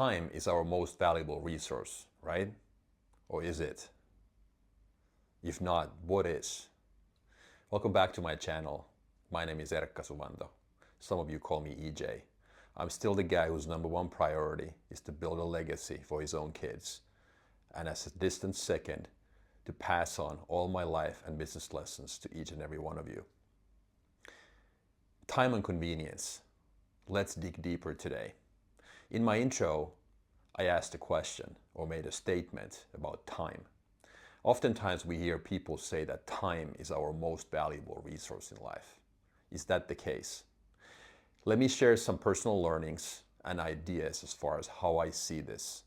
Time is our most valuable resource, right? Or is it? If not, what is? Welcome back to my channel. My name is Erkka Suvanto. Some of you call me EJ. I'm still the guy whose number one priority is to build a legacy for his own kids, and as a distant second, to pass on all my life and business lessons to each and every one of you. Time and convenience. Let's dig deeper today. In my intro, I asked a question or made a statement about time. Oftentimes we hear people say that time is our most valuable resource in life. Is that the case? Let me share some personal learnings and ideas as far as how I see this.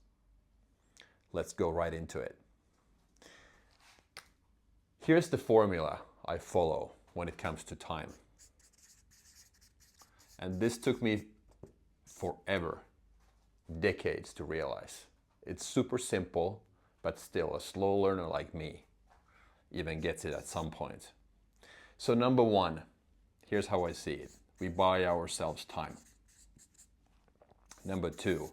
Let's go right into it. Here's the formula I follow when it comes to time. And this took me forever, decades to realize. It's super simple, but still a slow learner like me even gets it at some point. So number one, here's how I see it. We buy ourselves time. Number two,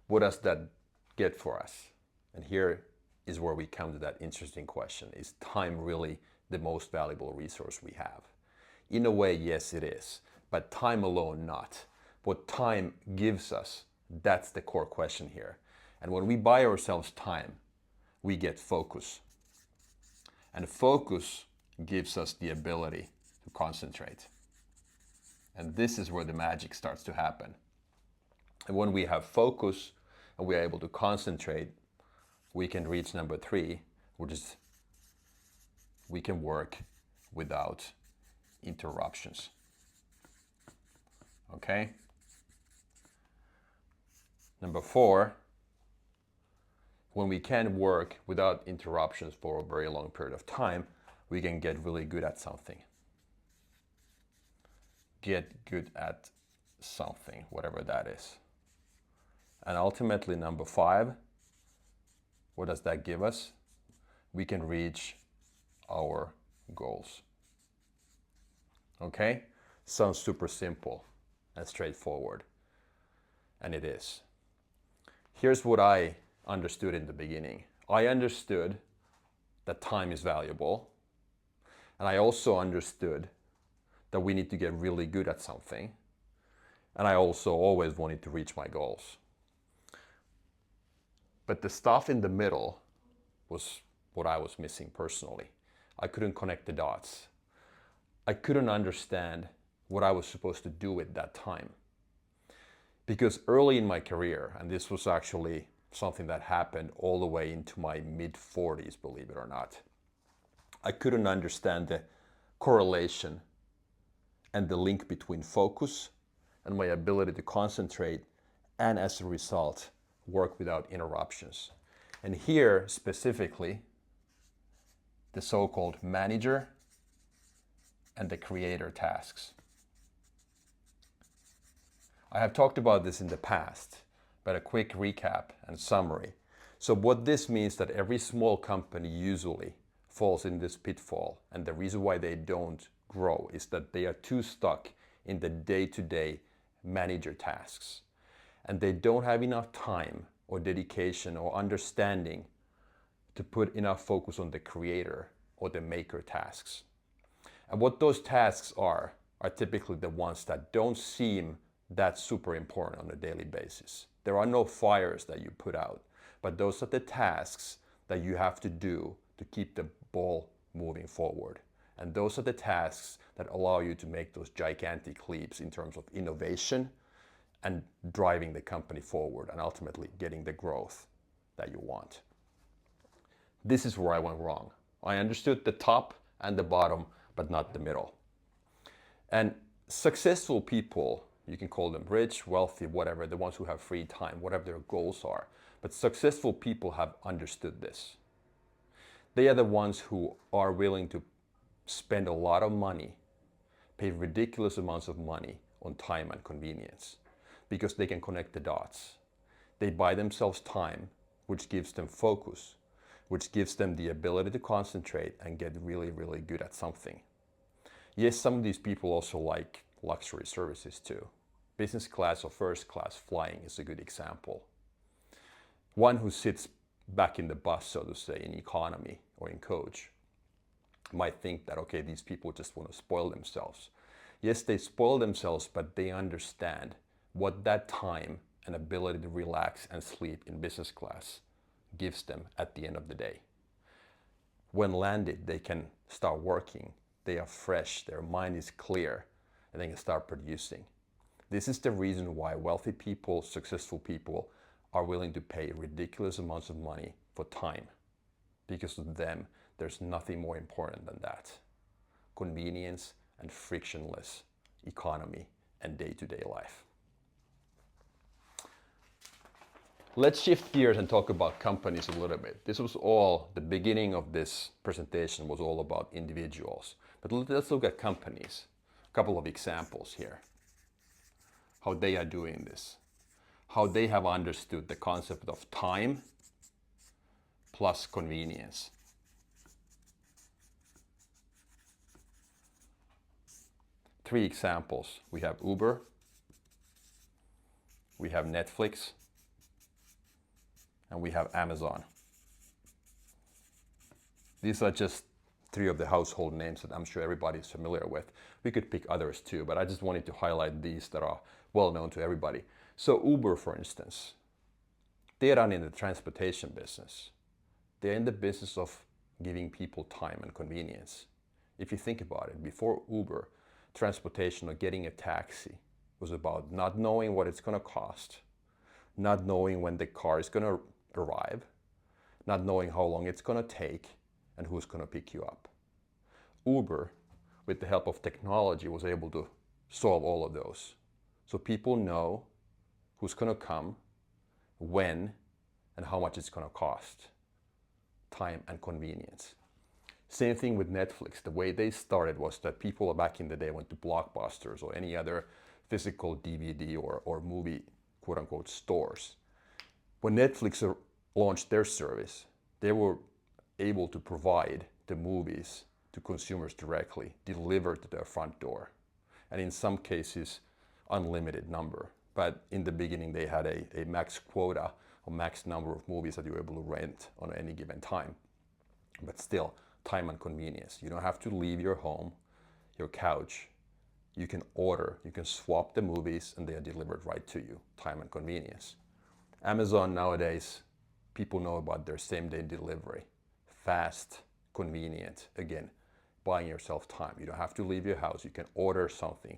what does that get for us? And here is where we come to that interesting question. Is time really the most valuable resource we have? In a way, yes, it is. But time alone, not. What time gives us, that's the core question here. And when we buy ourselves time, we get focus. And focus gives us the ability to concentrate. And this is where the magic starts to happen. And when we have focus and we are able to concentrate, we can reach number three, which is we can work without interruptions. Okay? Number four, when we can work without interruptions for a very long period of time, we can get really good at something. Get good at something, whatever that is. And ultimately, number five, what does that give us? We can reach our goals. Okay? Sounds super simple and straightforward. And it is. Here's what I understood in the beginning. I understood that time is valuable. And I also understood that we need to get really good at something. And I also always wanted to reach my goals. But the stuff in the middle was what I was missing personally. I couldn't connect the dots. I couldn't understand what I was supposed to do with that time. Because early in my career, and this was actually something that happened all the way into my mid-40s, believe it or not, I couldn't understand the correlation and the link between focus and my ability to concentrate, and as a result, work without interruptions. And here, specifically, the so-called manager and the creator tasks. I have talked about this in the past, but a quick recap and summary. So what this means that every small company usually falls in this pitfall, and the reason why they don't grow is that they are too stuck in the day-to-day manager tasks. And they don't have enough time or dedication or understanding to put enough focus on the creator or the maker tasks. And what those tasks are typically the ones that don't seem that super important on a daily basis. There are no fires that you put out, but those are the tasks that you have to do to keep the ball moving forward. And those are the tasks that allow you to make those gigantic leaps in terms of innovation and driving the company forward and ultimately getting the growth that you want. This is where I went wrong. I understood the top and the bottom, but not the middle. And successful people, you can call them rich, wealthy, whatever, the ones who have free time, whatever their goals are. But successful people have understood this. They are the ones who are willing to spend a lot of money, pay ridiculous amounts of money on time and convenience, because they can connect the dots. They buy themselves time, which gives them focus, which gives them the ability to concentrate and get really, really good at something. Yes, some of these people also like luxury services too. Business class or first class flying is a good example. One who sits back in the bus, so to say, in economy or in coach, might think that, okay, these people just want to spoil themselves. Yes, they spoil themselves, but they understand what that time and ability to relax and sleep in business class gives them at the end of the day. When landed, they can start working. They are fresh, their mind is clear, and they can start producing. This is the reason why wealthy people, successful people, are willing to pay ridiculous amounts of money for time. Because to them, there's nothing more important than that. Convenience and frictionless economy and day-to-day life. Let's shift gears and talk about companies a little bit. This was all, the beginning of this presentation was all about individuals. But let's look at companies. A couple of examples here. How they are doing this. How they have understood the concept of time plus convenience. Three examples. We have Uber, we have Netflix, and we have Amazon. These are just three of the household names that I'm sure everybody is familiar with. We could pick others too, but I just wanted to highlight these that are well known to everybody. So Uber, for instance, they are in the transportation business. They're in the business of giving people time and convenience. If you think about it, before Uber, transportation or getting a taxi was about not knowing what it's going to cost, not knowing when the car is going to arrive, not knowing how long it's going to take, and who's going to pick you up. Uber, with the help of technology, was able to solve all of those. So people know who's going to come, when, and how much it's going to cost. Time and convenience. Same thing with Netflix. The way they started was that people back in the day went to Blockbusters or any other physical DVD or movie, quote unquote, stores. When Netflix launched their service, they were able to provide the movies to consumers directly, delivered to their front door. And in some cases, unlimited number. But in the beginning, they had a max quota or max number of movies that you were able to rent on any given time. But still, time and convenience. You don't have to leave your home, your couch. You can order, you can swap the movies, and they are delivered right to you. Time and convenience. Amazon nowadays, people know about their same-day delivery. Fast, convenient. Again, buying yourself time. You don't have to leave your house. You can order something.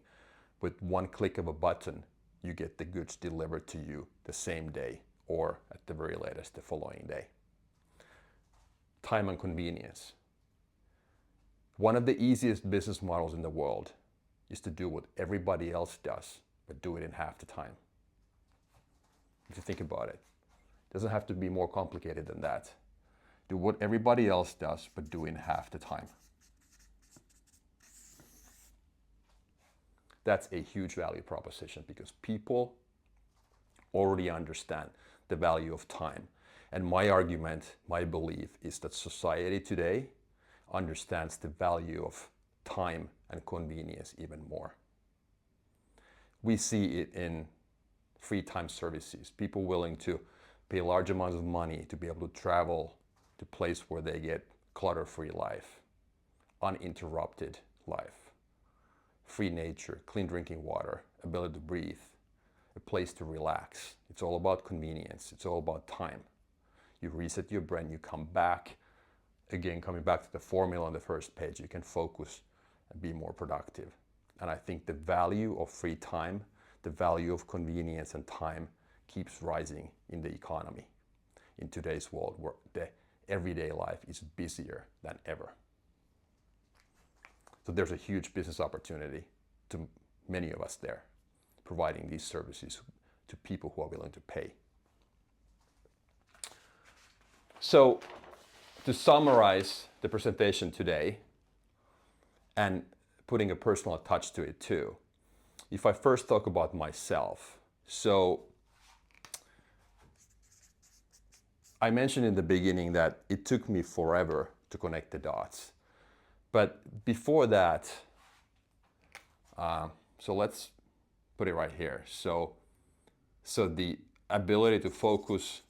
With one click of a button, you get the goods delivered to you the same day, or at the very latest, the following day. Time and convenience. One of the easiest business models in the world is to do what everybody else does, but do it in half the time. If you think about it, it doesn't have to be more complicated than that. Do what everybody else does, but do it in half the time. That's a huge value proposition because people already understand the value of time. And my argument, my belief is that society today understands the value of time and convenience even more. We see it in free time services, people willing to pay large amounts of money to be able to travel to a place where they get clutter-free life, uninterrupted life, free nature, clean drinking water, ability to breathe, a place to relax. It's all about convenience. It's all about time. You reset your brain, you come back. Again, coming back to the formula on the first page, you can focus and be more productive. And I think the value of free time, the value of convenience and time keeps rising in the economy in today's world where the everyday life is busier than ever. So there's a huge business opportunity to many of us there, providing these services to people who are willing to pay. So to summarize the presentation today and putting a personal touch to it too, if I first talk about myself, so I mentioned in the beginning that it took me forever to connect the dots. But before that, so let's put it right here. So the ability to focus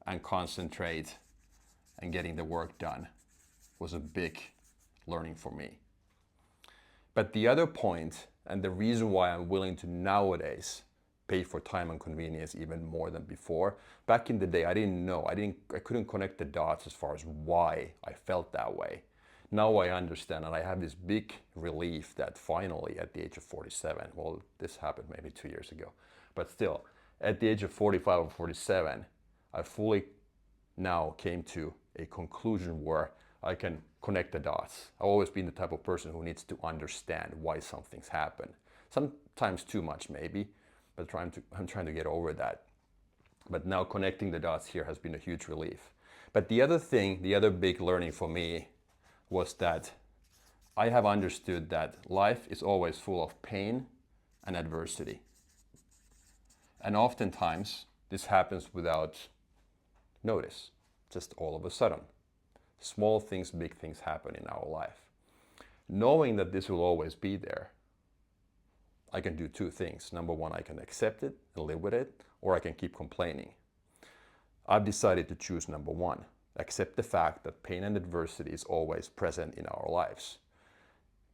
and concentrate and getting the work done was a big learning for me. But the other point, and the reason why I'm willing to nowadays pay for time and convenience even more than before, back in the day I didn't know, I couldn't connect the dots as far as why I felt that way. Now I understand, and I have this big relief that finally at the age of 47, well, this happened maybe 2 years ago, but still, at the age of 45 or 47, I fully now came to a conclusion where I can connect the dots. I've always been the type of person who needs to understand why some things happen. Sometimes too much maybe, but I'm trying to get over that. But now connecting the dots here has been a huge relief. But the other thing, the other big learning for me was that I have understood that life is always full of pain and adversity. And oftentimes this happens without notice, just all of a sudden. Small things, big things happen in our life. Knowing that this will always be there, I can do two things. Number one, I can accept it and live with it, or I can keep complaining. I've decided to choose number one, accept the fact that pain and adversity is always present in our lives.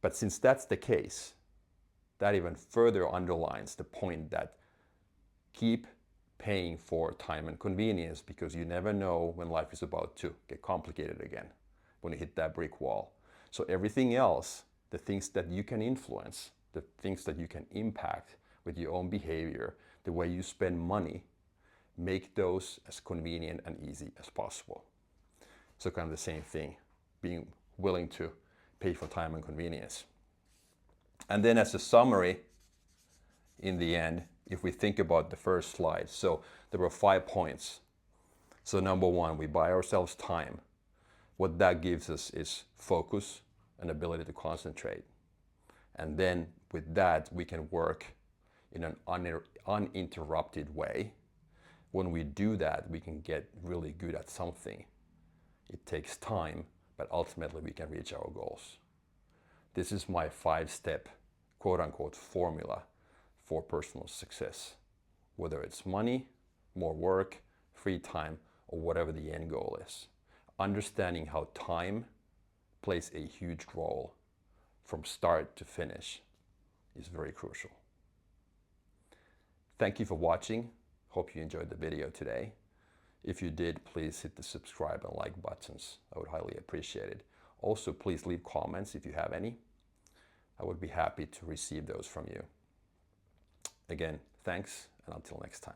But since that's the case, that even further underlines the point that keep paying for time and convenience, because you never know when life is about to get complicated again, when you hit that brick wall. So everything else, the things that you can influence, the things that you can impact with your own behavior, the way you spend money, make those as convenient and easy as possible. So kind of the same thing, being willing to pay for time and convenience. And then as a summary, in the end, if we think about the first slide, so there were 5 points. So number one, we buy ourselves time. What that gives us is focus and ability to concentrate. And then with that, we can work in an uninterrupted way. When we do that, we can get really good at something. It takes time, but ultimately we can reach our goals. This is my 5-step, quote unquote, formula for personal success, whether it's money, more work, free time, or whatever the end goal is. Understanding how time plays a huge role from start to finish is very crucial. Thank you for watching. Hope you enjoyed the video today. If you did, please hit the subscribe and like buttons. I would highly appreciate it. Also, please leave comments if you have any. I would be happy to receive those from you. Again, thanks, and until next time.